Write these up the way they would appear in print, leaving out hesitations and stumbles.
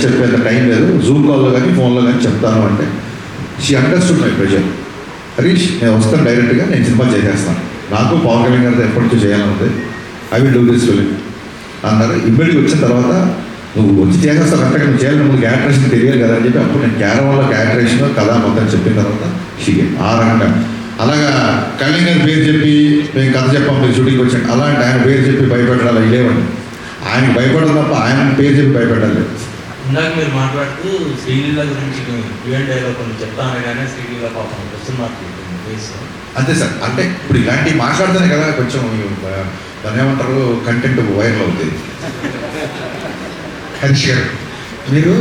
చెప్పేంత టైం లేదు, జూమ్ కాల్లో కానీ ఫోన్లో కానీ చెప్తాను అంటే she understood my pressure. Harish నేను వస్తాను డైరెక్ట్గా, నేను సినిమా చేసేస్తాను, నాకు పవన్ కళ్యాణ్ గారితో ఎప్పటి నుంచో చేయాలని ఉంది, I will do this film అన్నారు. ఇమ్మీడియట్గా వచ్చిన తర్వాత నువ్వు వచ్చి చేసేస్తావు కరెక్ట్గా, నువ్వు చేయాలి, నువ్వు క్యారెక్టరేషన్ తెలియదు కదా అని చెప్పి అప్పుడు నేను క్యారవాన్లో క్యారెక్టరేషన్ కథ మొత్తం చెప్పిన తర్వాత షీ ఆ రకంగా అలాగా కళ్యాణ్ గారి పేరు చెప్పి మేము కథ చెప్పాము మీరు షూటింగ్కి వచ్చాను, అలాంటి ఆయన పేరు చెప్పి భయపెట్టాలి ఇలేవండి. ఆయనకి భయపడదు తప్ప ఆయన పేరు చెప్పి భయపెట్టాలి. ఇందాక మీరు మాట్లాడుతూ శ్రీలీల గురించి డ్యూయల్ డైలాగ్ కొన్ని చెప్తాను కానీ శ్రీలీల పాపం క్వశ్చన్ మార్క్ అంతే సార్. అంటే ఇప్పుడు ఇలాంటివి మాట్లాడితేనే కదా కొంచెం దాన్ని ఏమంటారు కంటెంట్ వైరల్ అవుతుంది. హరీష్ గారు, మీరు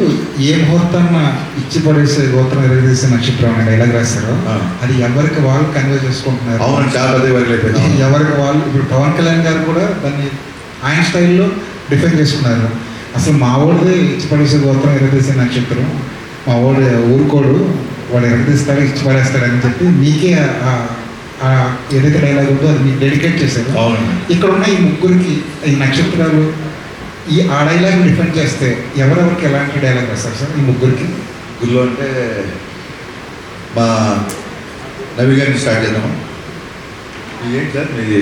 ఏ ముహూర్తాన్న ఇచ్చి పడేసే గోత్రం ఎరగదీసే నక్షత్రం అనే డైలాగ్ రాశారో అది ఎవరికి వాళ్ళు కన్వే చేసుకుంటున్నారు. అవును, చాలా పెద్ద వైరల్ అయిపోయింది. ఎవరికి వాళ్ళు ఇప్పుడు పవన్ కళ్యాణ్ గారు కూడా దాన్ని ఆయన స్టైల్లో డిఫైన్ చేసుకున్నారు. అసలు మా వాడిదే ఇచ్చి పడేసే గోత్రం ఎరగదీసే నక్షత్రం, మా వాడు ఊరుకోడు, వాడు ఎరగదీస్తాడు ఇచ్చి పడేస్తాడు అని చెప్పి మీకే ఏదైతే డైలాగ్ ఉందో అది మీకు డెడికేట్ చేశారు. ఇక్కడ ఉన్న ఈ ముగ్గురికి ఈ నక్షత్రాలు ఈ ఆ డైలాగ్ డిఫెండ్ చేస్తే ఎవరెవరికి ఎలాంటి డైలాగ్ వేస్తారు సార్ ఈ ముగ్గురికి? గురువు అంటే మా నవి గారిని స్టార్ట్ చేద్దాము. ఏంటి సార్ మీది?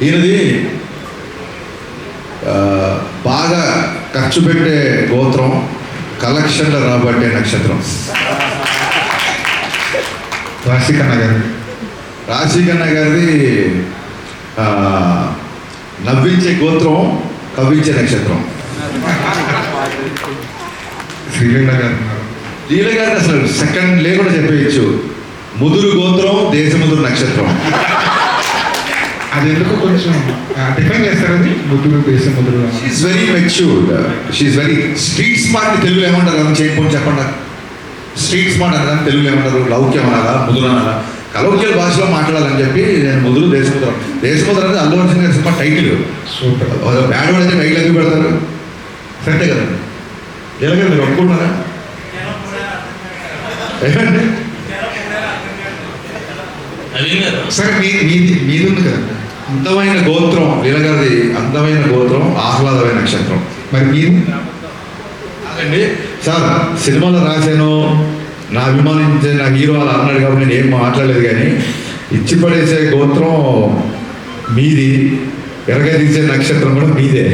ఈయనది బాగా ఖర్చు పెట్టే గోత్రం, కలెక్షన్లు రాబట్టే నక్షత్రం. రాశికన్న గారిది నవ్వించే గోత్రం, కవ్వించే నక్షత్రం. శ్రీలీల గారిని అసలు సెకండ్ లేకుండా చెప్పేయచ్చు, ముదురు గోత్రం, దేశముదురు నక్షత్రం. అది ఎందుకు కొంచెం డిఫైన్ చేస్తారు. అది ముదురు దేశముదురు. She's very matured, she's very street smart. తెలుగులో ఏమంటారు కదా, చేయకపోతే చెప్పండి. స్ట్రీట్ స్మార్ట్ అనగానే తెలుగులో ఏమంటారు, లౌక్యం అనాలా, ముదురు అనాలా? కలౌక్యాల భాషలో మాట్లాడాలని చెప్పి నేను ముదురు దేశముద్రం. దేశముద్రం అనేది అల్లు అర్జున్ గారి cinema title. Super. Bad word అయితే టైటిల్ ఎందుకు పెడతారు? కరెక్టే కదండి. ఎలాగ మీరు ఒప్పుకుంటున్నారా? ఏమండి సరే మీది ఉంది కదా అందమైన గోత్రం, లీలగారిది అందమైన గోత్రం, ఆహ్లాదమైన నక్షత్రం. మరి మీరు అదండి సార్, సినిమాలో రాశాను, నా అభిమానించే నా హీరో అలా అన్నాడు కాబట్టి నేను ఏం మాట్లాడలేదు. కానీ ఇచ్చి పడేసే గోత్రం మీది, ఎరగదీసే నక్షత్రం కూడా మీదే.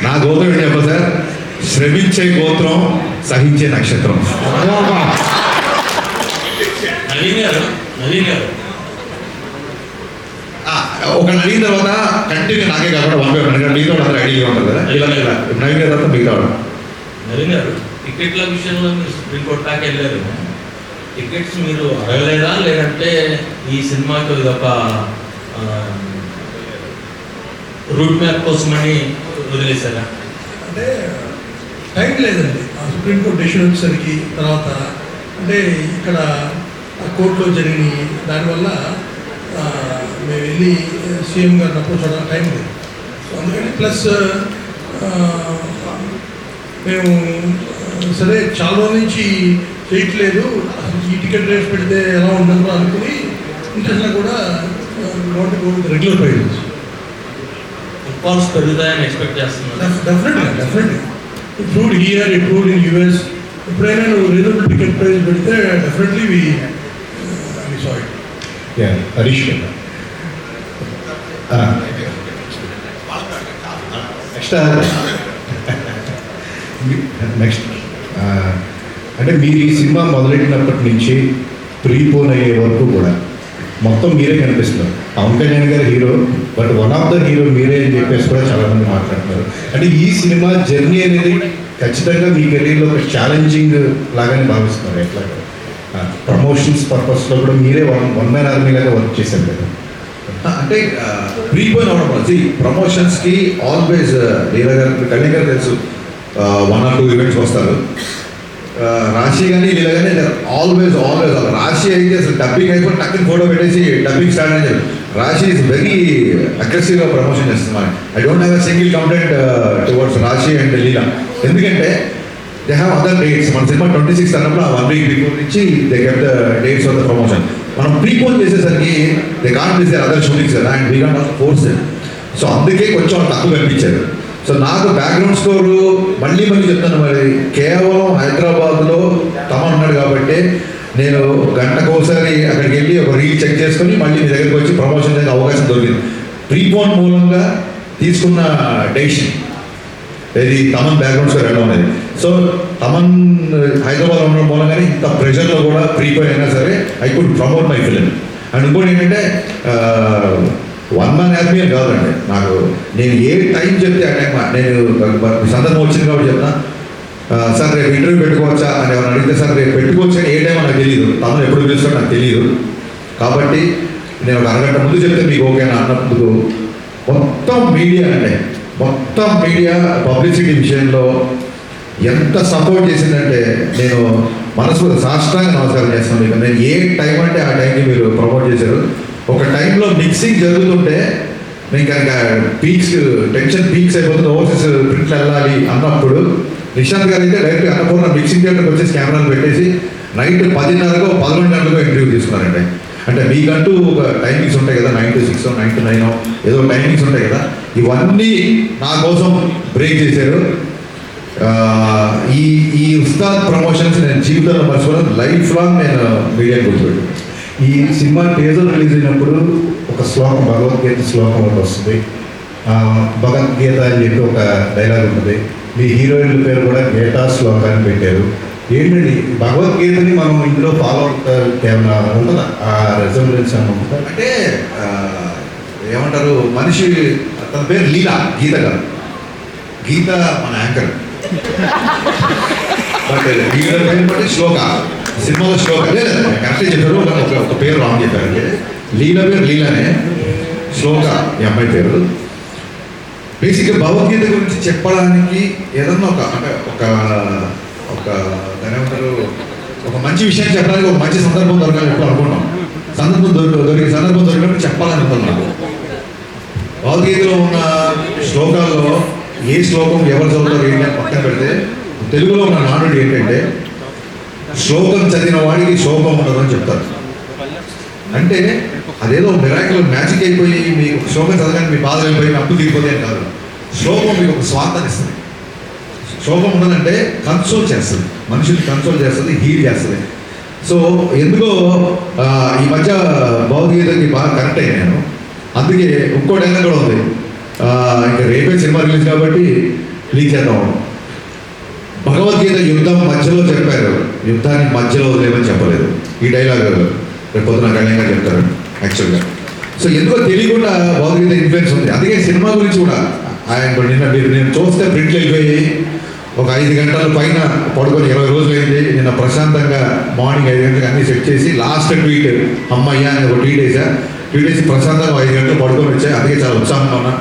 నా గోత్రం ఏంటి చెప్ప సార్, శ్రమించే గోత్రం, సహించే నక్షత్రం. ఒకటి అడిగిన తర్వాత కంటిన్యూ నాకే కాకుండా పంపేవాడు, మిగతా అందరూ ఐడియా ఉంటుంది కదా, ఇలా నవీన్ గారి తర్వాత మిగతా వాడు. నవీన్ గారు, టికెట్ల విషయంలో మీరు సుప్రీంకోర్టు దాకా వెళ్ళారు. టికెట్స్ మీరు అడగలేదా, లేదంటే ఈ సినిమాకి ఒక రూట్ మ్యాప్ కోసమని వదిలేశారా? అంటే టైం లేదండి. సుప్రీంకోర్టు డెసిషన్ వచ్చేసరికి తర్వాత అంటే ఇక్కడ కోర్టులో జరిగినాయి, దానివల్ల మేము వెళ్ళి సీఎం గారిని అప్రోచ్ అవ్వడం టైం లేదు. సో అందుకని ప్లస్ మేము సరే చాలా రోజుల నుంచి చేయట్లేదు, ఈ టికెట్ రేట్ పెడితే ఎలా ఉంటుందో అనుకుని ఇంట్రెస్ట్లో కూడా రెగ్యులర్ ప్రైజెస్ ఫుట్ఫాల్స్ పెరుగుతాయని ఎక్స్పెక్ట్ చేస్తున్నాను. Definitely improved here, improved in US. ఎప్పుడైనా నువ్వు రీజనబుల్ టికెట్ ప్రైస్ పెడితే definitely we saw it. Harish next అంటే మీరు ఈ సినిమా మొదలెట్టినప్పటి నుంచి ప్రీపోన్ అయ్యే వరకు కూడా మొత్తం మీరే కనిపిస్తున్నారు. పవన్ కళ్యాణ్ గారు hero, but one of the hero మీరే అని చెప్పేసి కూడా చాలామంది మాట్లాడుతున్నారు. అంటే ఈ సినిమా జర్నీ అనేది ఖచ్చితంగా మీ కెరీర్లో ఒక ఛాలెంజింగ్ లాగానే భావిస్తున్నారు. ఎట్లా ప్రమోషన్స్ పర్పస్లో కూడా మీరే వన్ మ్యాన్ ఆర్మీ లాగా వర్క్ చేశారు కదా. అంటే ప్రీపోన్ అవ్వడం ప్రమోషన్స్కి ఆల్వేస్ లీలా గారు, కళ్యాణ్ గారు తెలుసు, 1 or 2 ఈవెంట్స్ వస్తారు. రాశి కానీ లీలా కానీ ఆల్వేస్ రాశి అయితే అసలు డబ్బింగ్ అయిపోయి టక్కుని ఫోటో పెట్టేసి డబ్బింగ్ స్టార్ట్ అని చెప్పి రాశి ఈజ్ వెరీ అగ్రెసివ్గా ప్రమోషన్ చేస్తుంది. I don't have a single complaint towards Rashi and Leela. ఎందుకంటే దే హ్యావ్ అదర్ డేట్స్. మన సినిమా 26 అన్నప్పుడు ఆ 1 week బిఫోర్ నుంచి they get the dates of the promotion. మనం ప్రీపోన్ చేసేసరికి they can't miss their other shootings కదా, and we can't also force them. So అందుకే కొంచెం తక్కువ కనిపించారు. సో నాకు బ్యాక్గ్రౌండ్ స్కోరు మళ్ళీ చెప్తాను, మరి కేవలం హైదరాబాద్లో తమన్ ఉన్నాడు కాబట్టి నేను గంటకోసారి అక్కడికి వెళ్ళి ఒక రీల్ చెక్ చేసుకొని మళ్ళీ మీ దగ్గరికి వచ్చి ప్రమోషన్ చేసే అవకాశం దొరికింది. ప్రీపోన్ మూలంగా తీసుకున్న డెసిషన్ ఇది తమన్ బ్యాక్గ్రౌండ్ స్కోర్ వెళ్ళడం అనేది. సో తమన్ హైదరాబాద్ ఉండడం మూలంగానే ఇంత ప్రెషర్లో కూడా ప్రీపోన్ అయినా సరే I could promote my film. And ఇంకోటి ఏంటంటే వన్ మ్యాన్ ఆర్మీ అని కాదండి, నాకు నేను ఏ టైం చెప్తే ఆ టైం నేను సందర్భం వచ్చింది కాబట్టి చెప్తా, సార్ రేపు ఇంటర్వ్యూ పెట్టుకోవచ్చా అని ఎవరైనా అడిగితే సార్ రేపు పెట్టుకోవచ్చా ఏ టైం నాకు తెలియదు, తమను ఎప్పుడు పిలుస్తాడో నాకు తెలియదు. కాబట్టి నేను ఒక అరగంట ముందు చెప్తే మీకు ఓకేనా అన్నప్పుడు మొత్తం మీడియా అంటే మొత్తం మీడియా పబ్లిసిటీ విషయంలో ఎంత సపోర్ట్ చేసిందంటే నేను మనస్ఫూర్తి సాష్టాంగ నమస్కారం చేస్తాను మీకు. నేను ఏ టైం అంటే ఆ టైంకి మీరు ప్రమోట్ చేశారు. ఒక టైంలో మిక్సింగ్ జరుగుతుంటే నేను కనుక పీక్స్ టెన్షన్ పీక్స్ అయిపోతుంది, ఓవర్సీస్ ప్రింట్లు వెళ్ళాలి అన్నప్పుడు నిశాంత్ గారు అయితే డైరెక్ట్ అన్నపూర్ణ మిక్సింగ్ థియేటర్కి వచ్చేసి కెమెరాలు పెట్టేసి నైట్ 10:30కో 11 గంటలకో ఇంటర్వ్యూ తీసుకున్నారండి. అంటే మీకంటూ ఒక టైమింగ్స్ ఉంటాయి కదా, 9 to 6, 9 to 9 ఏదో టైమింగ్స్ ఉంటాయి కదా, ఇవన్నీ నా కోసం బ్రేక్ చేశారు. ఈ ఉస్తాద్ ప్రమోషన్స్ నేను జీవితంలో మర్చిపోయాను, లైఫ్ లాంగ్ నేను మీడియా గుర్తుపెట్టాను. ఈ సినిమా టీజర్ రిలీజ్ అయినప్పుడు ఒక శ్లోకం, భగవద్గీత శ్లోకం ఒకటి వస్తుంది. భగవద్గీత అని చెప్పి ఒక డైలాగ్ ఉంటుంది. మీ హీరోయిన్ల పేరు కూడా గీతా శ్లోకాన్ని పెట్టారు. ఏంటండి భగవద్గీతని మనం ఇందులో ఫాలో ఏమన్నా ఉంటుందా, ఆ రెజల్యూన్స్ ఏమన్నా ఉంటుందా? అంటే ఏమంటారు, మనిషి తన పేరు లీలా, గీత కాదు. గీత మన యాంకర్, బట్ లీలా పేరు బట్టి శ్లోక, సినిమాలో శ్లోక లేదు కరెక్టే చెప్పారు. ఒక పేరు రాంగ్ చెప్పారంటే లీలా పేరు లీలానే, శ్లోక ఈ అమ్మాయి పేరు. బేసిక్గా భగవద్గీత గురించి చెప్పడానికి ఏదన్నా ఒక దాని ఏమంటారు, ఒక మంచి విషయం చెప్పడానికి ఒక మంచి సందర్భం దొరకాలని ఎప్పుడు అనుకున్నాం. సందర్భం దొరికినప్పుడు చెప్పాలని అనుకున్నాను. భగవద్గీతలో ఉన్న శ్లోకాల్లో ఏ శ్లోకం ఎవరు చదువుతారు ఏంటి అని పక్కన పెడితే తెలుగులో ఉన్న నానుడు ఏంటంటే శ్లోకం చదివిన వాడికి శోకం ఉండదని చెప్తారు. అంటే అదేదో మిరాకిల్ మ్యాజిక్ అయిపోయి మీకు శ్లోకం చదవగానే మీ బాధలు అయిపోయి అప్పు తీరిపోతే కాదు. శ్లోకం మీకు ఒక స్వార్థాన్ని ఇస్తుంది. శోకం ఉండదంటే కన్సోల్ చేస్తుంది, మనుషుల్ని కన్సోల్ చేస్తుంది, హీల్ చేస్తుంది. సో ఎందుకో ఈ మధ్య భగవద్గీతకి బాగా కనెక్ట్ అయ్యాను నేను. అందుకే ఇంకో డైలాగ్ కూడా ఉంది, ఇంకా రేపే సినిమా రిలీజ్ కాబట్టి లీక్ చేద్దాం. భగవద్గీత యుద్ధం మధ్యలో చెప్పారు, యుద్ధాన్ని మధ్యలో వదిలేమని చెప్పలేదు. ఈ డైలాగ్ రేపు పొద్దున గణ్యంగా చెప్తారు యాక్చువల్గా. సో ఎందుకో తెలియకుండా భగవద్గీత ఇన్ఫ్లుయెన్స్ ఉంది. అందుకే సినిమా గురించి కూడా ఆయన నేను చూస్తే ప్రింట్లు వెళ్ళిపోయి ఒక 5 గంటల పైన పడుకొని 20 రోజులు అయింది. నిన్న ప్రశాంతంగా మార్నింగ్ 5 గంటలకు అన్నీ సెట్ చేసి లాస్ట్ ట్వీట్ అమ్మయ్య అని ఒక ట్వీట్ వేసి ప్రశాంతంగా 5 గంటలు పడుకొని వచ్చాయి. అందుకే చాలా ఉత్సాహంగా ఉన్నా.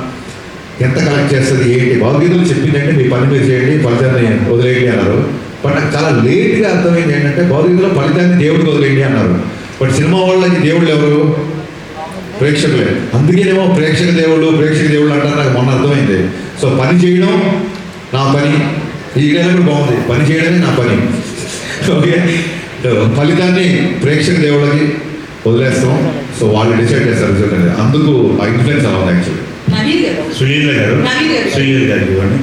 ఎంత కలెక్ట్ చేస్తుంది ఏంటి, భగవద్గీతలు చెప్పిందంటే మీ పని మీరు చేయండి, ఫలితాన్ని వదిలేయండి అన్నారు. బట్ నాకు చాలా లేట్గా అర్థమైంది ఏంటంటే భగవద్గీతలో ఫలితాన్ని దేవుడికి వదిలేయండి అన్నారు. బట్ సినిమా వాళ్ళకి దేవుళ్ళు ఎవరు? ప్రేక్షకులే. అందుకేనేమో ప్రేక్షక దేవుళ్ళు అంటారు. నాకు మొన్న అర్థమైంది. సో పని చేయడం నా పని, ఈ డైలాగ్ బాగుంది, పని చేయడమే నా పని. ఓకే, ఫలితాన్ని ప్రేక్షక దేవుళ్ళకి వదిలేస్తాం. సో వాళ్ళు డిసైడ్ చేస్తారు రిజల్ట్ అనేది. అందుకు ఆ ఇన్ఫ్లుయెన్స్ అవ్వదు యాక్చువల్లీ. నవీన్ గారు సునీల్ గారు నవీన్ గారు సునీల్ గారు ఇవ్వండి.